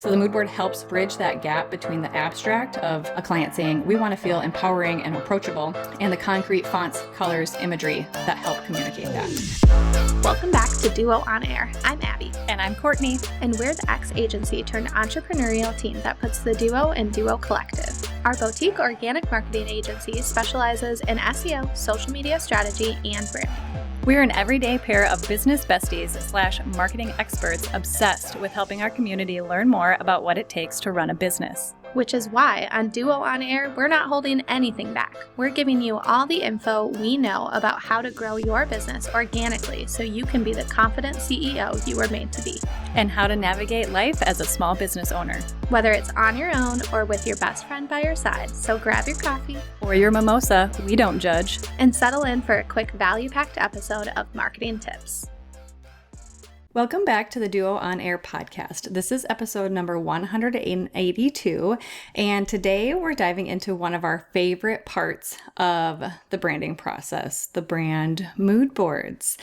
So the mood board helps bridge that gap between the abstract of a client saying, we want to feel empowering and approachable, and the concrete fonts, colors, imagery that help communicate that. Welcome back to Duo On Air. I'm Abby. And I'm Courtney. And we're the X agency turned entrepreneurial team that puts the duo in Duo Collective. Our boutique organic marketing agency specializes in SEO, social media strategy, and branding. We're an everyday pair of business besties / marketing experts obsessed with helping our community learn more about what it takes to run a business. Which is why on Duo On Air, we're not holding anything back. We're giving you all the info we know about how to grow your business organically so you can be the confident CEO you were made to be. And how to navigate life as a small business owner. Whether it's on your own or with your best friend by your side, so grab your coffee or your mimosa, we don't judge, and settle in for a quick value-packed episode of Marketing Tips. Welcome back to the Duo On Air podcast. This is episode number 182, and today we're diving into one of our favorite parts of the branding process, the brand mood boards.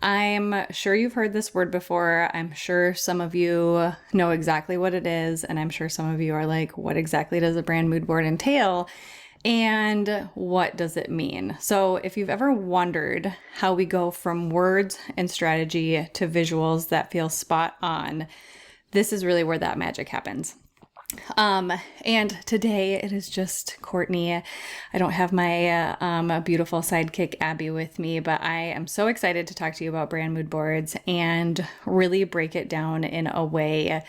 I'm sure you've heard this word before. I'm sure some of you know exactly what it is, and I'm sure some of you are like, what exactly does a brand mood board entail? And what does it mean? So if you've ever wondered how we go from words and strategy to visuals that feel spot on, this is really where that magic happens. And today it is just Courtney. I don't have my beautiful sidekick Abby with me, but I am so excited to talk to you about brand mood boards and really break it down in a way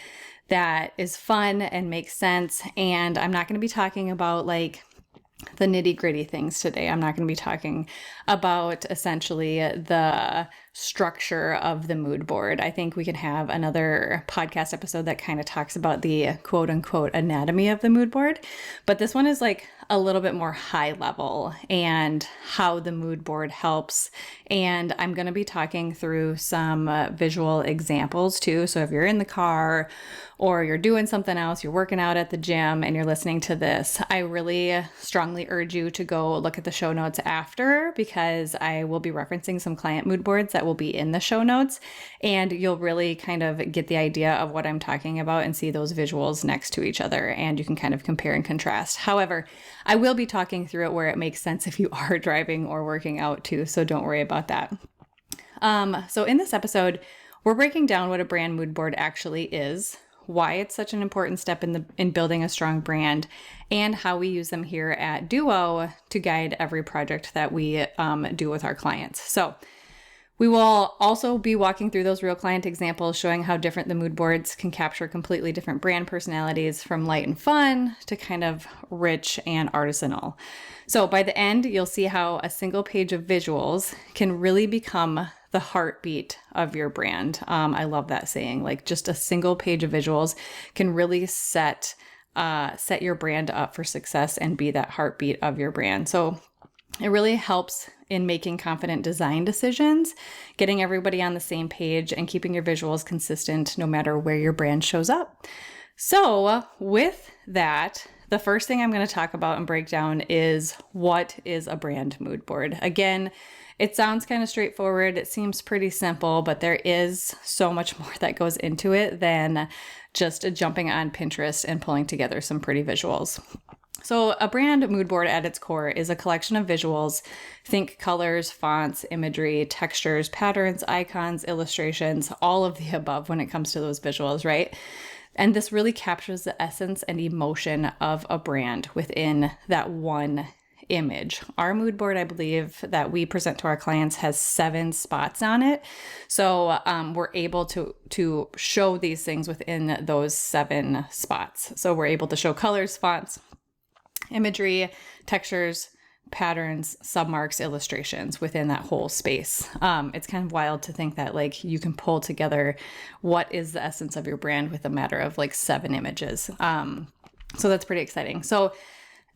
that is fun and makes sense. And I'm not going to be talking about like the nitty-gritty things today. I'm not going to be talking about essentially the structure of the mood board. I think we can have another podcast episode that kind of talks about the quote-unquote anatomy of the mood board. But this one is like a little bit more high level and how the mood board helps. And I'm going to be talking through some visual examples too. So if you're in the car or you're doing something else, you're working out at the gym and you're listening to this, I really strongly urge you to go look at the show notes after, because I will be referencing some client mood boards that will be in the show notes, and you'll really kind of get the idea of what I'm talking about and see those visuals next to each other, and you can kind of compare and contrast. However, I will be talking through it where it makes sense if you are driving or working out too, so don't worry about that. So in this episode, we're breaking down what a brand mood board actually is, why it's such an important step in building a strong brand, and how we use them here at Duo to guide every project that we do with our clients. So we will also be walking through those real client examples, showing how different the mood boards can capture completely different brand personalities, from light and fun to kind of rich and artisanal. So by the end, you'll see how a single page of visuals can really become the heartbeat of your brand. I love that saying, like just a single page of visuals can really set your brand up for success and be that heartbeat of your brand. So it really helps in making confident design decisions, getting everybody on the same page, and keeping your visuals consistent no matter where your brand shows up. So with that, the first thing I'm going to talk about and break down is, what is a brand mood board? Again, it sounds kind of straightforward. It seems pretty simple, but there is so much more that goes into it than just jumping on Pinterest and pulling together some pretty visuals. So a brand mood board at its core is a collection of visuals. Think colors, fonts, imagery, textures, patterns, icons, illustrations, all of the above when it comes to those visuals, right? And this really captures the essence and emotion of a brand within that one image. Our mood board, I believe, that we present to our clients has 7 spots on it. So we're able to show these things within those 7 spots. So we're able to show colors, fonts, imagery, textures, patterns, submarks, illustrations within that whole space. It's kind of wild to think that like you can pull together what is the essence of your brand with a matter of like 7 images. So that's pretty exciting. So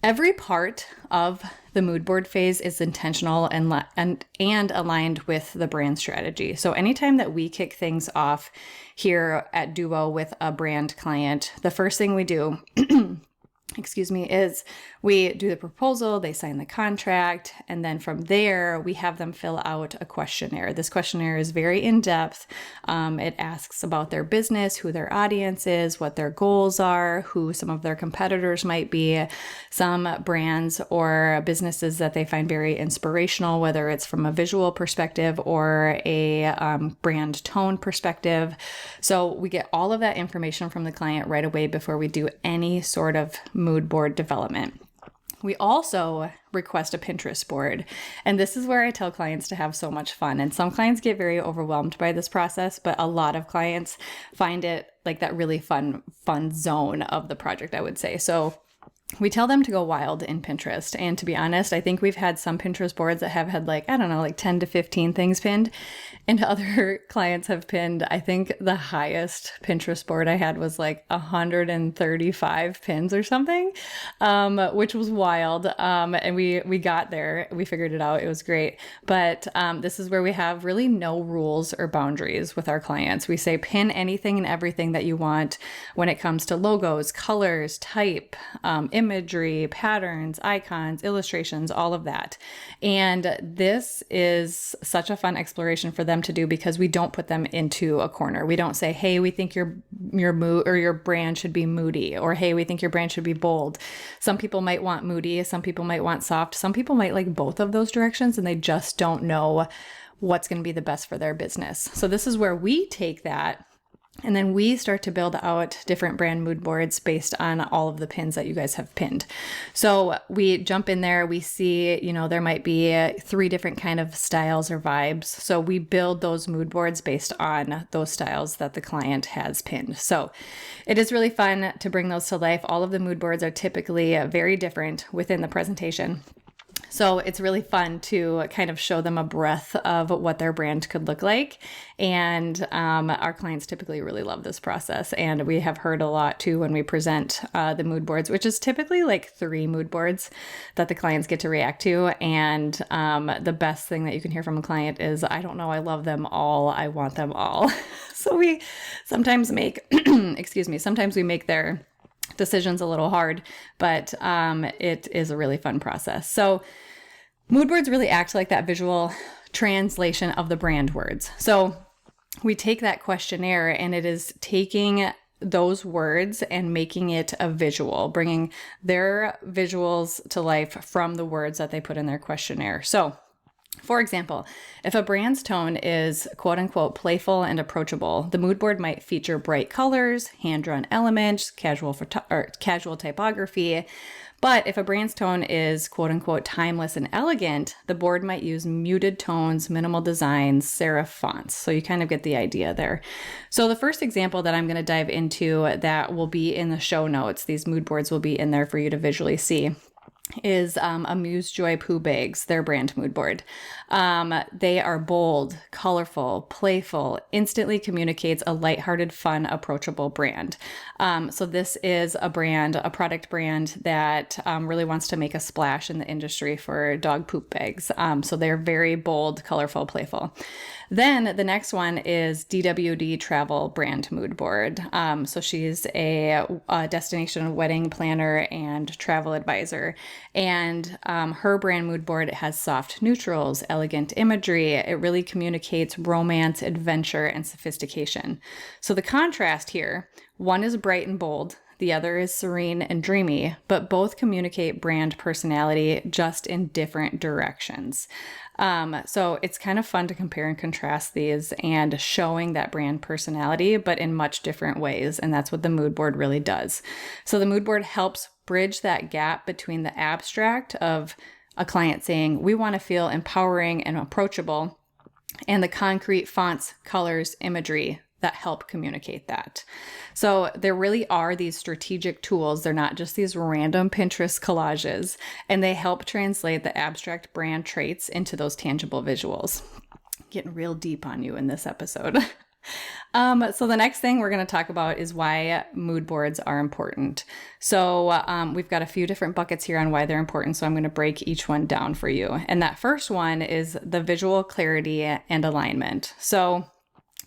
every part of the mood board phase is intentional and aligned with the brand strategy. So anytime that we kick things off here at Duo with a brand client, the first thing we do is we do the proposal, they sign the contract, and then from there we have them fill out a questionnaire. This questionnaire is very in-depth. It asks about their business, who their audience is, what their goals are, who some of their competitors might be, some brands or businesses that they find very inspirational, whether it's from a visual perspective or a brand tone perspective. So we get all of that information from the client right away before we do any sort of mood board development. We also request a Pinterest board. And this is where I tell clients to have so much fun. And some clients get very overwhelmed by this process, but a lot of clients find it like that really fun zone of the project, I would say. So we tell them to go wild in Pinterest. And to be honest, I think we've had some Pinterest boards that have had like 10 to 15 things pinned. And other clients have pinned, I think the highest Pinterest board I had was like 135 pins or something, which was wild. And we got there, we figured it out. It was great. But this is where we have really no rules or boundaries with our clients. We say pin anything and everything that you want when it comes to logos, colors, type, imagery, patterns, icons, illustrations, all of that. And this is such a fun exploration for them to do because we don't put them into a corner. We don't say, hey, we think your mood or your brand should be moody, or hey, we think your brand should be bold. Some people might want moody, some people might want soft, some people might like both of those directions, and they just don't know what's going to be the best for their business. So this is where we take that, and then we start to build out different brand mood boards based on all of the pins that you guys have pinned. So we jump in there, we see, there might be 3 different kind of styles or vibes. So we build those mood boards based on those styles that the client has pinned. So it is really fun to bring those to life. All of the mood boards are typically very different within the presentation. So it's really fun to kind of show them a breadth of what their brand could look like. And our clients typically really love this process. And we have heard a lot too when we present the mood boards, which is typically like 3 mood boards that the clients get to react to. And the best thing that you can hear from a client is, I don't know, I love them all. I want them all. So we sometimes make, sometimes we make their decisions a little hard, but it is a really fun process. So mood boards really act like that visual translation of the brand words. So we take that questionnaire and it is taking those words and making it a visual, bringing their visuals to life from the words that they put in their questionnaire. So for example, if a brand's tone is quote unquote playful and approachable, the mood board might feature bright colors, hand-drawn elements, casual typography. But if a brand's tone is quote unquote timeless and elegant, the board might use muted tones, minimal designs, serif fonts. So you kind of get the idea there. So the first example that I'm going to dive into that will be in the show notes, these mood boards will be in there for you to visually see, is Amuse Joy Poo Bags, their brand mood board. They are bold, colorful, playful, instantly communicates a lighthearted, fun, approachable brand. So this is a product brand that really wants to make a splash in the industry for dog poop bags. So they're very bold, colorful, playful. Then the next one is DWD Travel brand mood board. So she's a destination wedding planner and travel advisor. And her brand mood board has soft neutrals, elegant imagery. It really communicates romance, adventure, and sophistication. So the contrast here, one is bright and bold, the other is serene and dreamy, but both communicate brand personality just in different directions. So it's kind of fun to compare and contrast these and showing that brand personality, but in much different ways. And that's what the mood board really does. So the mood board helps bridge that gap between the abstract of a client saying, we want to feel empowering and approachable, and the concrete fonts, colors, imagery that help communicate that. So there really are these strategic tools. They're not just these random Pinterest collages, and they help translate the abstract brand traits into those tangible visuals. Getting real deep on you in this episode. So the next thing we're going to talk about is why mood boards are important. So we've got a few different buckets here on why they're important. So I'm going to break each one down for you. And that first one is the visual clarity and alignment. So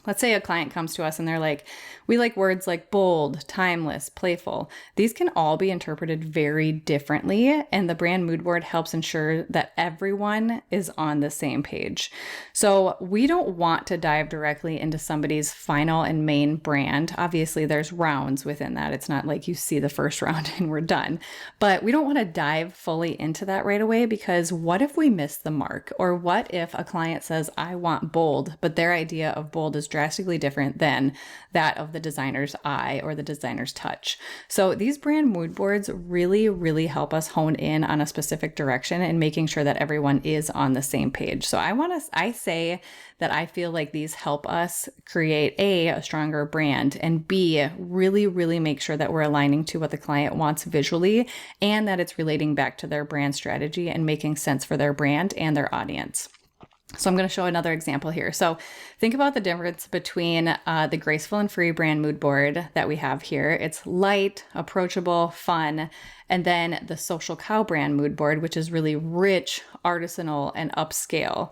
let's say a client comes to us and they're like, we like words like bold, timeless, playful. These can all be interpreted very differently, and the brand mood board helps ensure that everyone is on the same page. So we don't want to dive directly into somebody's final and main brand. Obviously, there's rounds within that. It's not like you see the first round and we're done. But we don't want to dive fully into that right away, because what if we miss the mark? Or what if a client says, I want bold, but their idea of bold is drastically different than that of the designer's eye or the designer's touch. So these brand mood boards really, really help us hone in on a specific direction and making sure that everyone is on the same page. So I say that I feel like these help us create a stronger brand, and B, really, really make sure that we're aligning to what the client wants visually, and that it's relating back to their brand strategy and making sense for their brand and their audience. So I'm going to show another example here. So think about the difference between the Graceful and Free brand mood board that we have here. It's light, approachable, fun. And then the Social Cow brand mood board, which is really rich, artisanal, and upscale.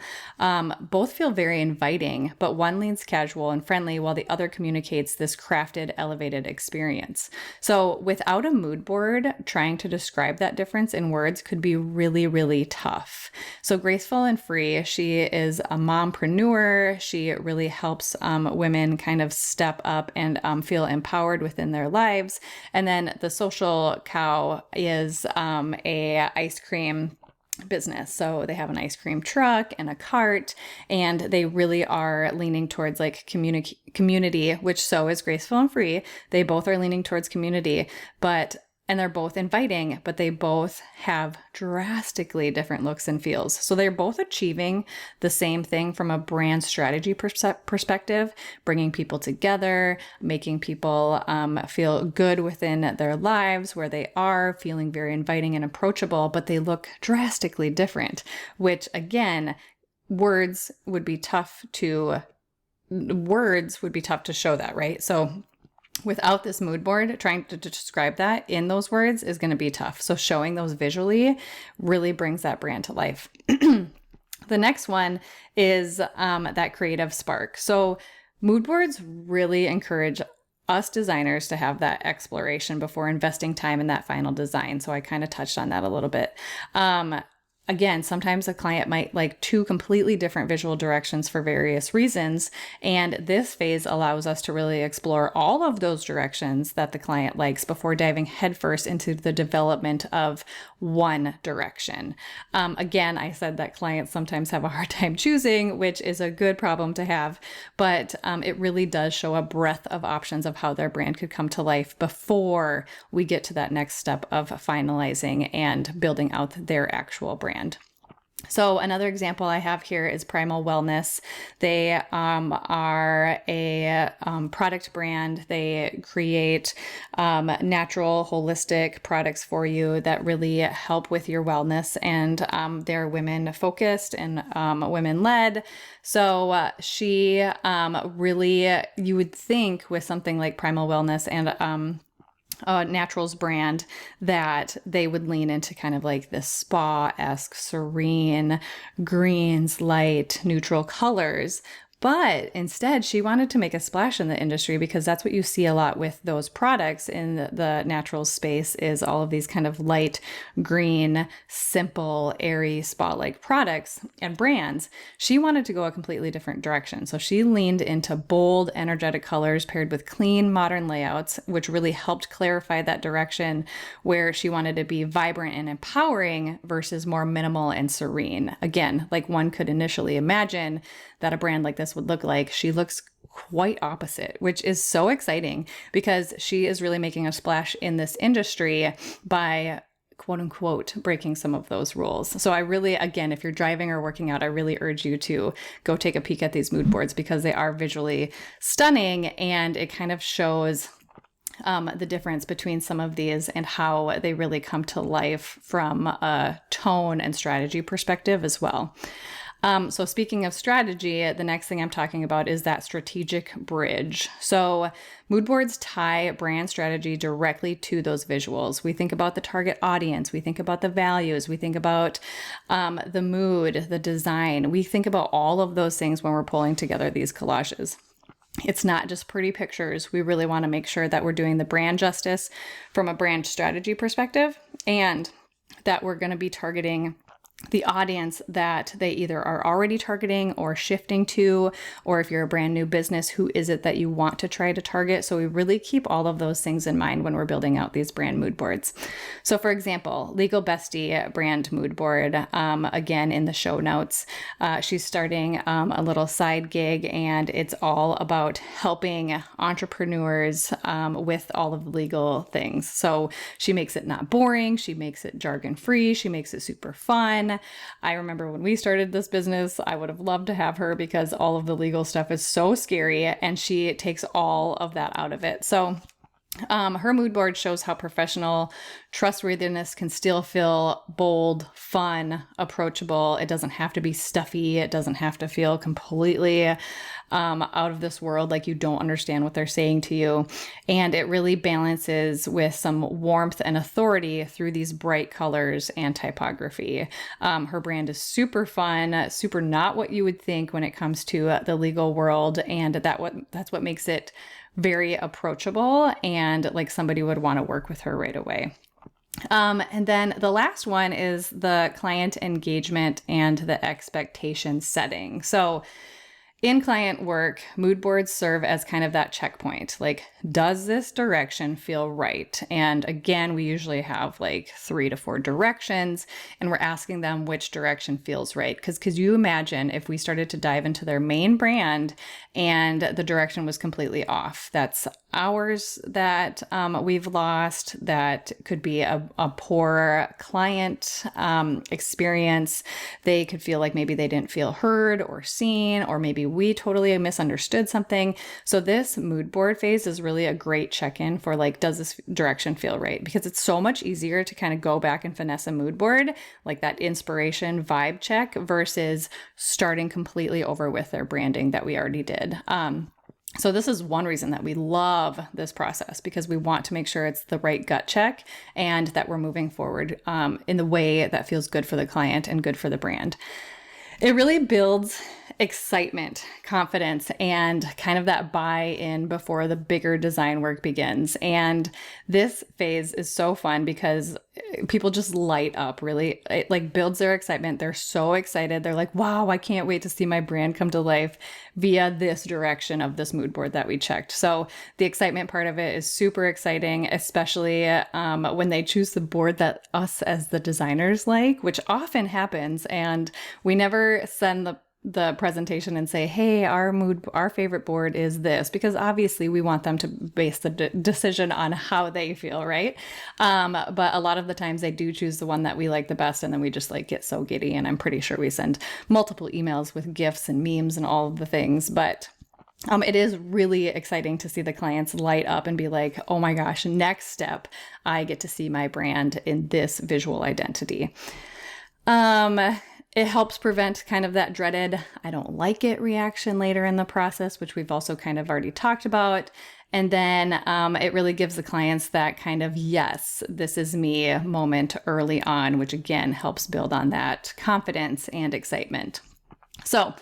Both feel very inviting, but one leans casual and friendly while the other communicates this crafted, elevated experience. So without a mood board, trying to describe that difference in words could be really, really tough. So Graceful and Free, she is a mompreneur. She really helps women kind of step up and feel empowered within their lives. And then the Social Cow is a ice cream business. So they have an ice cream truck and a cart, and they really are leaning towards like community, which so is Graceful and Free. They both are leaning towards community, and they're both inviting, but they both have drastically different looks and feels. So they're both achieving the same thing from a brand strategy perspective, bringing people together, making people feel good within their lives, where they are, feeling very inviting and approachable, but they look drastically different, which again, words would be tough to show that, right? So without this mood board, trying to describe that in those words is going to be tough. So showing those visually really brings that brand to life. The next one is that creative spark. So mood boards really encourage us designers to have that exploration before investing time in that final design. So I kind of touched on that a little bit. Again, sometimes a client might like two completely different visual directions for various reasons. And this phase allows us to really explore all of those directions that the client likes before diving headfirst into the development of one direction. Again, I said that clients sometimes have a hard time choosing, which is a good problem to have, but it really does show a breadth of options of how their brand could come to life before we get to that next step of finalizing and building out their actual brand. So another example I have here is Primal Wellness. They are a product brand. They create natural, holistic products for you that really help with your wellness, and they're women focused and women led. So she really, you would think with something like Primal Wellness and naturals brand that they would lean into kind of like this spa-esque, serene greens, light, neutral colors. But instead, she wanted to make a splash in the industry, because that's what you see a lot with those products in the natural space, is all of these kind of light green, simple, airy, spa-like products and brands. She wanted to go a completely different direction. So she leaned into bold, energetic colors paired with clean, modern layouts, which really helped clarify that direction, where she wanted to be vibrant and empowering versus more minimal and serene. Again, like one could initially imagine that a brand like this would look like. She looks quite opposite, which is so exciting, because she is really making a splash in this industry by quote unquote breaking some of those rules. So I really, again, if you're driving or working out, I really urge you to go take a peek at these mood boards, because they are visually stunning, and it kind of shows the difference between some of these and how they really come to life from a tone and strategy perspective as well. So speaking of strategy, the next thing I'm talking about is that strategic bridge. So mood boards tie brand strategy directly to those visuals. We think about the target audience. We think about the values. We think about the mood, the design. We think about all of those things when we're pulling together these collages. It's not just pretty pictures. We really want to make sure that we're doing the brand justice from a brand strategy perspective, and that we're going to be targeting the audience that they either are already targeting or shifting to, or if you're a brand new business, who is it that you want to try to target? So we really keep all of those things in mind when we're building out these brand mood boards. So for example, Legal Bestie brand mood board, again, in the show notes, she's starting a little side gig, and it's all about helping entrepreneurs with all of the legal things. So she makes it not boring. She makes it jargon free. She makes it super fun. I remember when we started this business, I would have loved to have her because all of the legal stuff is so scary, and she takes all of that out of it. So her mood board shows how professional trustworthiness can still feel bold, fun, approachable. It doesn't have to be stuffy. It doesn't have to feel completely out of this world, like you don't understand what they're saying to you. And it really balances with some warmth and authority through these bright colors and typography. Her brand is super fun, super not what you would think when it comes to the legal world. And that's what makes it very approachable, and like somebody would want to work with her right away. And then the last one is the client engagement and the expectation setting. So in client work, mood boards serve as kind of that checkpoint. Like, does this direction feel right? And again, we usually have like 3 to 4 directions, and we're asking them which direction feels right. Because could you imagine if we started to dive into their main brand and the direction was completely off? That's hours that we've lost. That could be a poor client experience. They could feel like maybe they didn't feel heard or seen, or maybe we totally misunderstood something. So this mood board phase is really a great check-in for like, does this direction feel right? Because it's so much easier to kind of go back and finesse a mood board, like that inspiration vibe check, versus starting completely over with their branding that we already did. So this is one reason that we love this process, because we want to make sure it's the right gut check and that we're moving forward in the way that feels good for the client and good for the brand. It really builds excitement, confidence, and kind of that buy-in before the bigger design work begins. And this phase is so fun because people just light up, really. It like builds their excitement. They're so excited. They're like, wow, I can't wait to see my brand come to life via this direction of this mood board that we checked. So the excitement part of it is super exciting, especially when they choose the board that us as the designers like, which often happens. And we never send the presentation and say, hey, our favorite board is this, because obviously we want them to base the decision on how they feel, right? But a lot of the times they do choose the one that we like the best, and then we just like get so giddy, and I'm pretty sure we send multiple emails with GIFs and memes and all of the things. But it is really exciting to see the clients light up and be like, oh my gosh, next step, I get to see my brand in this visual identity. It helps prevent kind of that dreaded, I don't like it reaction later in the process, which we've also kind of already talked about. And then it really gives the clients that kind of, yes, this is me moment early on, which again helps build on that confidence and excitement. So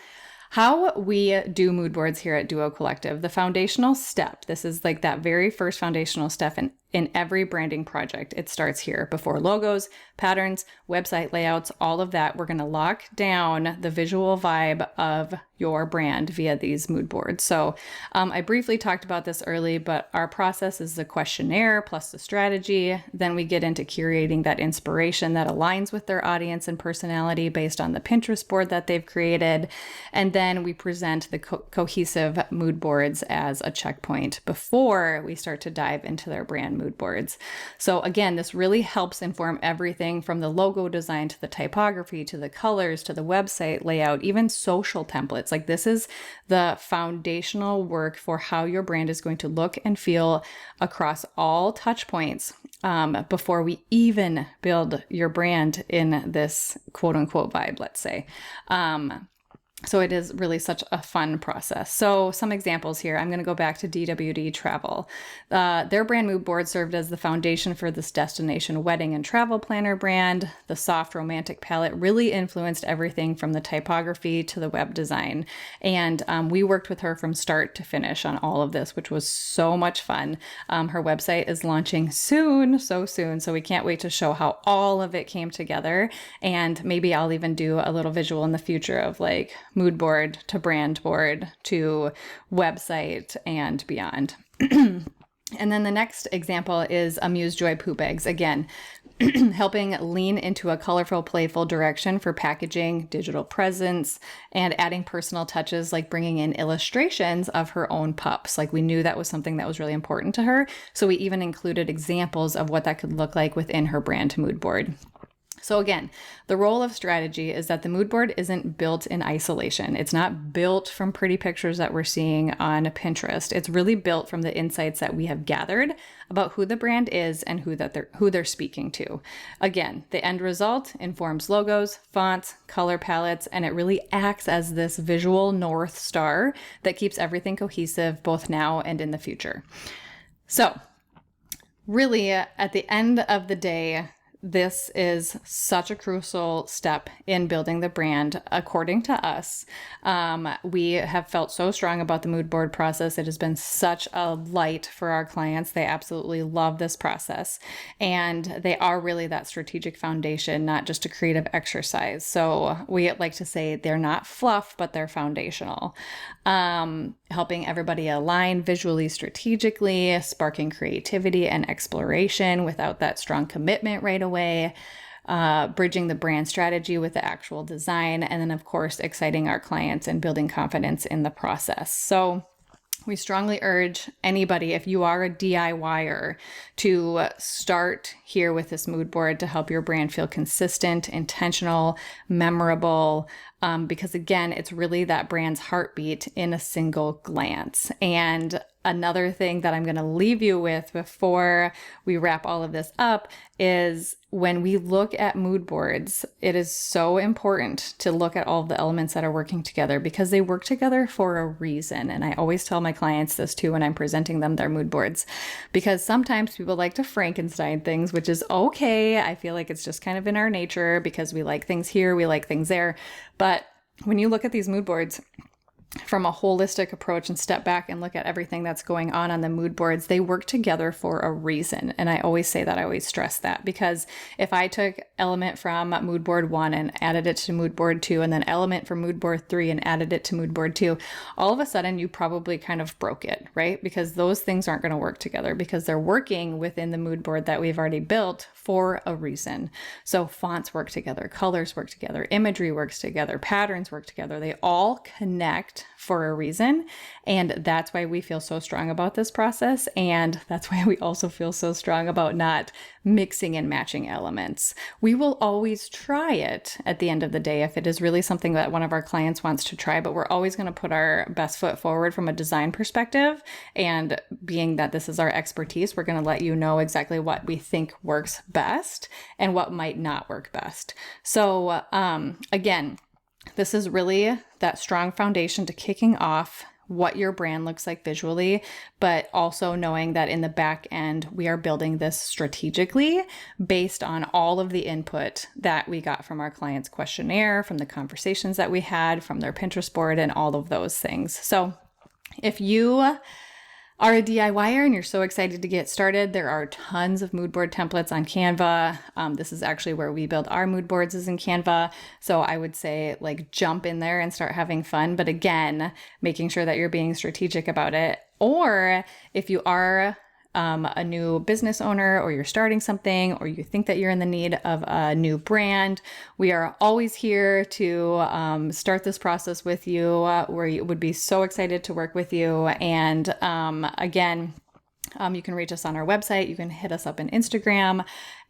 how we do mood boards here at Duo Collective, the foundational step, this is like that very first foundational step in every branding project. It starts here before logos, patterns, website layouts, all of that. We're going to lock down the visual vibe of your brand via these mood boards. So I briefly talked about this early, but our process is the questionnaire plus the strategy. Then we get into curating that inspiration that aligns with their audience and personality based on the Pinterest board that they've created. And then we present the cohesive mood boards as a checkpoint before we start to dive into their brand mood boards. So again, this really helps inform everything from the logo design to the typography, to the colors, to the website layout, even social templates. Like, this is the foundational work for how your brand is going to look and feel across all touch points before we even build your brand in this quote unquote vibe, let's say. So it is really such a fun process. So some examples here. I'm going to go back to DWD Travel. Their brand Moodboard served as the foundation for this destination wedding and travel planner brand. The soft romantic palette really influenced everything from the typography to the web design. And we worked with her from start to finish on all of this, which was so much fun. Her website is launching soon, so soon. So we can't wait to show how all of it came together. And maybe I'll even do a little visual in the future of like mood board to brand board to website and beyond. And then the next example is Amuse Joy Poo Bags. Again, helping lean into a colorful, playful direction for packaging, digital presence, and adding personal touches like bringing in illustrations of her own pups. Like we knew that was something that was really important to her. So we even included examples of what that could look like within her brand mood board. So again, the role of strategy is that the mood board isn't built in isolation. It's not built from pretty pictures that we're seeing on Pinterest. It's really built from the insights that we have gathered about who the brand is and who they're speaking to. Again, the end result informs logos, fonts, color palettes, and it really acts as this visual North Star that keeps everything cohesive both now and in the future. So really, at the end of the day, this is such a crucial step in building the brand, according to us. We have felt so strong about the mood board process. It has been such a light for our clients. They absolutely love this process. And they are really that strategic foundation, not just a creative exercise. So we like to say they're not fluff, but they're foundational. Helping everybody align visually, strategically, sparking creativity and exploration without that strong commitment right away, bridging the brand strategy with the actual design, and then of course, exciting our clients and building confidence in the process. So we strongly urge anybody, if you are a DIYer, to start here with this mood board to help your brand feel consistent, intentional, memorable, because again, it's really that brand's heartbeat in a single glance. And another thing that I'm going to leave you with before we wrap all of this up is when we look at mood boards, it is so important to look at all of the elements that are working together because they work together for a reason. And I always tell my clients this too when I'm presenting them their mood boards, because sometimes people like to Frankenstein things, which is okay. I feel like it's just kind of in our nature because we like things here, we like things there. But when you look at these mood boards from a holistic approach and step back and look at everything that's going on the mood boards, they work together for a reason. And I always say that, I always stress that, because if I took element from mood board 1 and added it to mood board 2, and then element from mood board 3 and added it to mood board 2, all of a sudden you probably kind of broke it, right? Because those things aren't going to work together because they're working within the mood board that we've already built for a reason. So fonts work together, colors work together, imagery works together, patterns work together. They all connect for a reason. And that's why we feel so strong about this process. And that's why we also feel so strong about not mixing and matching elements. We will always try it at the end of the day if it is really something that one of our clients wants to try, but we're always going to put our best foot forward from a design perspective. And being that this is our expertise, we're going to let you know exactly what we think works best and what might not work best. So again, this is really that strong foundation to kicking off what your brand looks like visually, but also knowing that in the back end, we are building this strategically based on all of the input that we got from our clients' questionnaire, from the conversations that we had, from their Pinterest board, and all of those things. So if you are a DIYer and you're so excited to get started, there are tons of mood board templates on Canva. This is actually where we build our mood boards, is in Canva. So I would say like jump in there and start having fun. But again, making sure that you're being strategic about it. Or if you are a new business owner, or you're starting something, or you think that you're in the need of a new brand, we are always here to start this process with you. We would be so excited to work with you. And again, you can reach us on our website. You can hit us up on Instagram.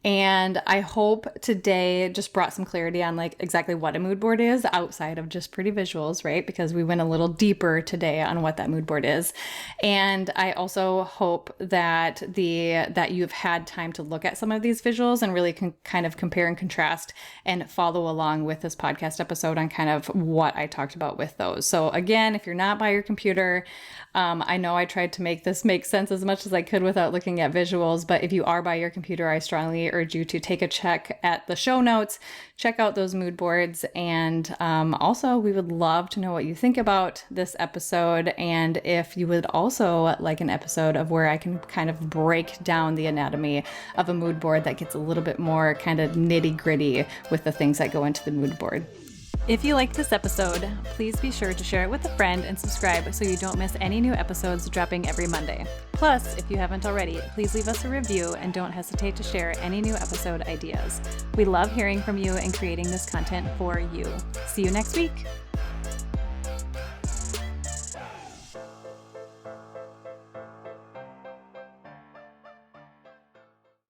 And I hope today just brought some clarity on like exactly what a mood board is outside of just pretty visuals, right? Because we went a little deeper today on what that mood board is. And I also hope that you've had time to look at some of these visuals and really kind of compare and contrast and follow along with this podcast episode on kind of what I talked about with those. So again, if you're not by your computer, I know I tried to make this make sense as much as I could without looking at visuals, but if you are by your computer, I strongly urge you to take a check at the show notes, check out those mood boards, and also we would love to know what you think about this episode, and if you would also like an episode of where I can kind of break down the anatomy of a mood board that gets a little bit more kind of nitty-gritty with the things that go into the mood board. If you liked this episode, please be sure to share it with a friend and subscribe so you don't miss any new episodes dropping every Monday. Plus, if you haven't already, please leave us a review and don't hesitate to share any new episode ideas. We love hearing from you and creating this content for you. See you next week.